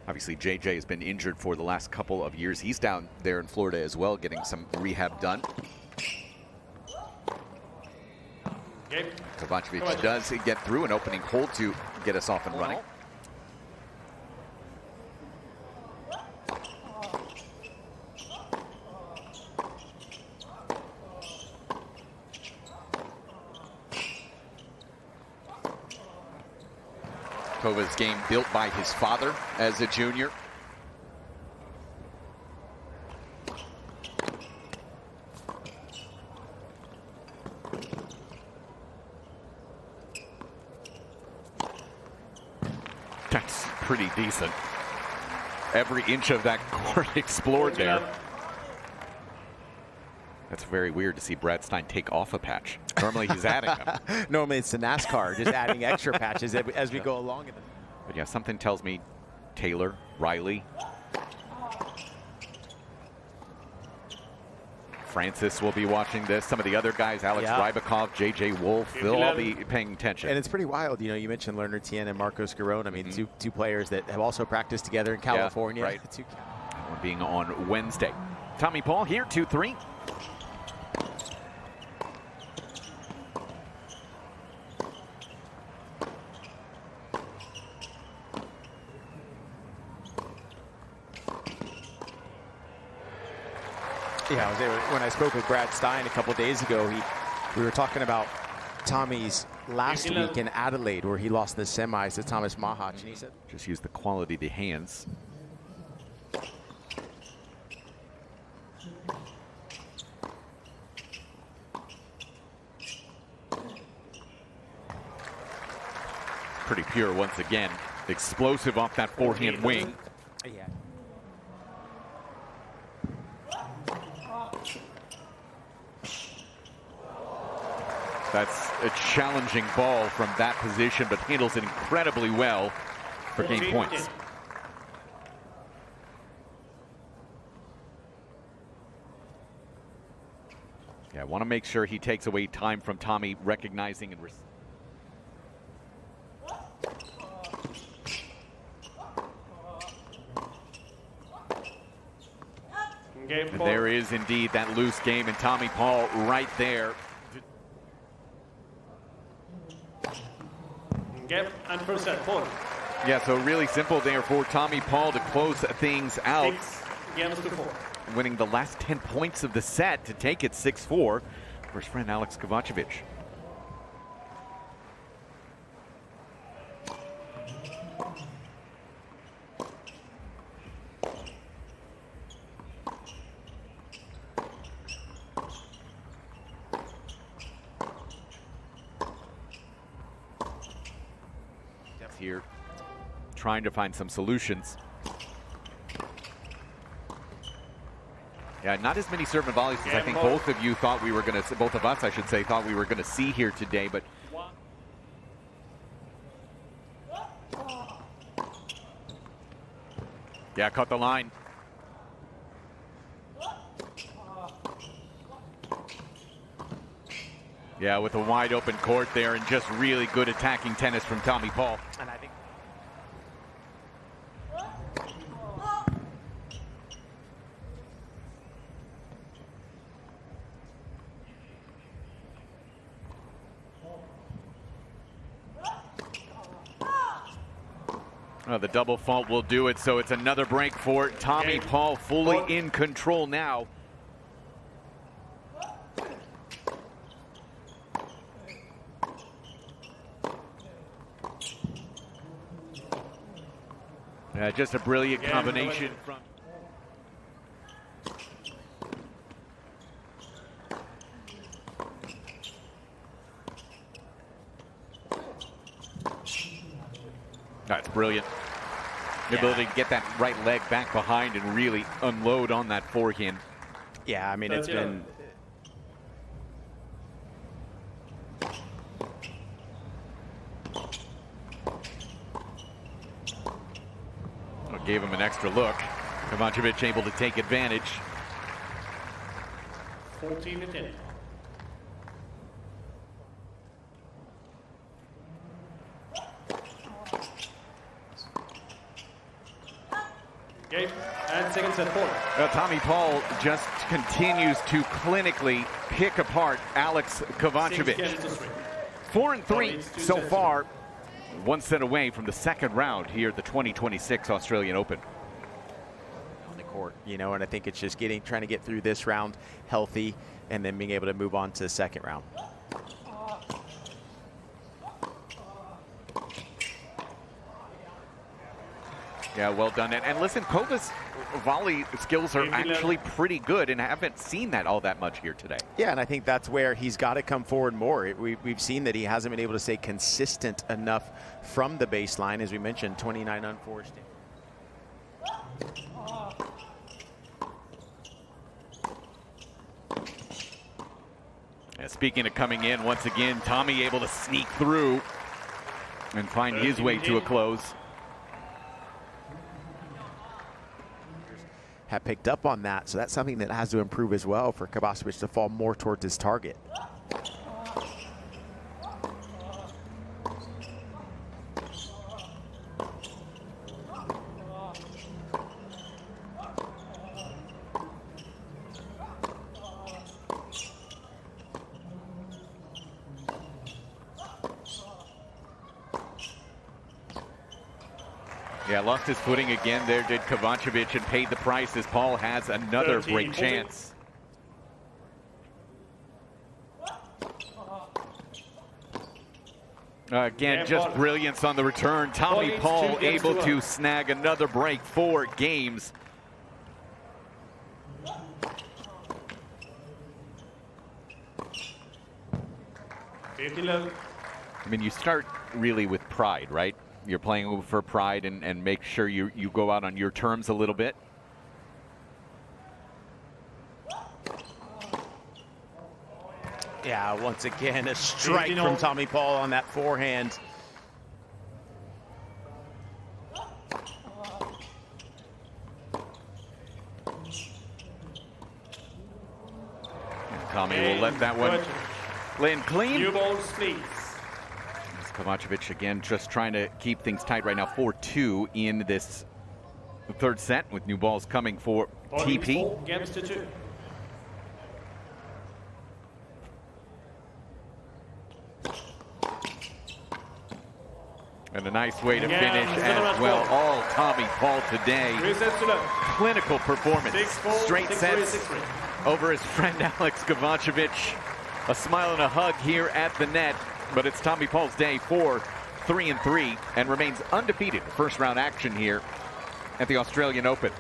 Obviously, JJ has been injured for the last couple of years. He's down there in Florida as well, getting some rehab done. Kovacevic does get through an opening hold to get us off and running. Kova's game built by his father as a junior. That's pretty decent. Every inch of that court explored there. That's very weird to see Brad Stein take off a patch. Normally he's adding them. Normally it's the NASCAR, just adding extra patches as we go along. But yeah, something tells me Taylor, Riley, Francis will be watching this. Some of the other guys, Alex Rybakov, JJ Wolf, they'll all be paying attention. And it's pretty wild. You know, you mentioned Lerner Tien and Marcos Garone. I mean, two players that have also practiced together in California. Yeah, right. That one being on Wednesday. Tommy Paul here, 2-3. Yeah, when I spoke with Brad Stein a couple days ago, we were talking about Tommy's last week in Adelaide, where he lost the semis to Thomas Mahach, and he said, just use the quality of the hands. Pretty pure once again. Explosive off that forehand wing. Yeah. That's a challenging ball from that position, but handles it incredibly well for game points. Yeah, I want to make sure he takes away time from Tommy, recognizing and and there is indeed that loose game, and Tommy Paul right there. And first set point. Yeah, so really simple there for Tommy Paul to close things out. 6-4. Winning the last 10 points of the set to take it 6-4 for his friend Alex Kovacevic. Here, trying to find some solutions. Yeah, not as many serve and volleys as I think both of you thought we were going to, both of us, I should say, thought we were going to see here today, but yeah, caught the line. Yeah, with a wide open court there and just really good attacking tennis from Tommy Paul. And I think the double fault will do it, so it's another break for Tommy Paul, fully in control now. Just a brilliant combination from. That's brilliant. The ability to get that right leg back behind and really unload on that forehand. Yeah, I mean, it's been. Gave him an extra look. Kovacevic able to take advantage. 14-10. Game and second set point. Tommy Paul just continues to clinically pick apart Alex Kovacevic. 4-3 so far. One set away from the second round here at the 2026 Australian Open. On the court, you know, and I think it's just trying to get through this round healthy and then being able to move on to the second round. Yeah, well done. And listen, Kova's volley skills are actually pretty good, and I haven't seen that all that much here today. Yeah, and I think that's where he's got to come forward more. We've seen that he hasn't been able to stay consistent enough from the baseline, as we mentioned, 29 unforced. Yeah, speaking of coming in, once again, Tommy able to sneak through and find his way to a close. Have picked up on that, so that's something that has to improve as well for Kovacevic to fall more towards his target. Yeah, lost his footing again there, did Kovacevic, and paid the price as Paul has another break chance. Again, just brilliance on the return. Tommy Paul able to snag another break, 4 games. I mean, you start really with pride, right? You're playing for pride and make sure you go out on your terms a little bit. Yeah, once again, a strike from Tommy Paul on that forehand. And Tommy will let that one land clean. New balls, please. Kovacevic again just trying to keep things tight right now. 4-2 in this third set with new balls coming for TP. Against the 2. And a nice way to finish as well. All Tommy Paul today. Clinical performance. Straight sets over his friend Alex Kovacevic. A smile and a hug here at the net. But it's Tommy Paul's day, 4-3-3, and remains undefeated. First round action here at the Australian Open.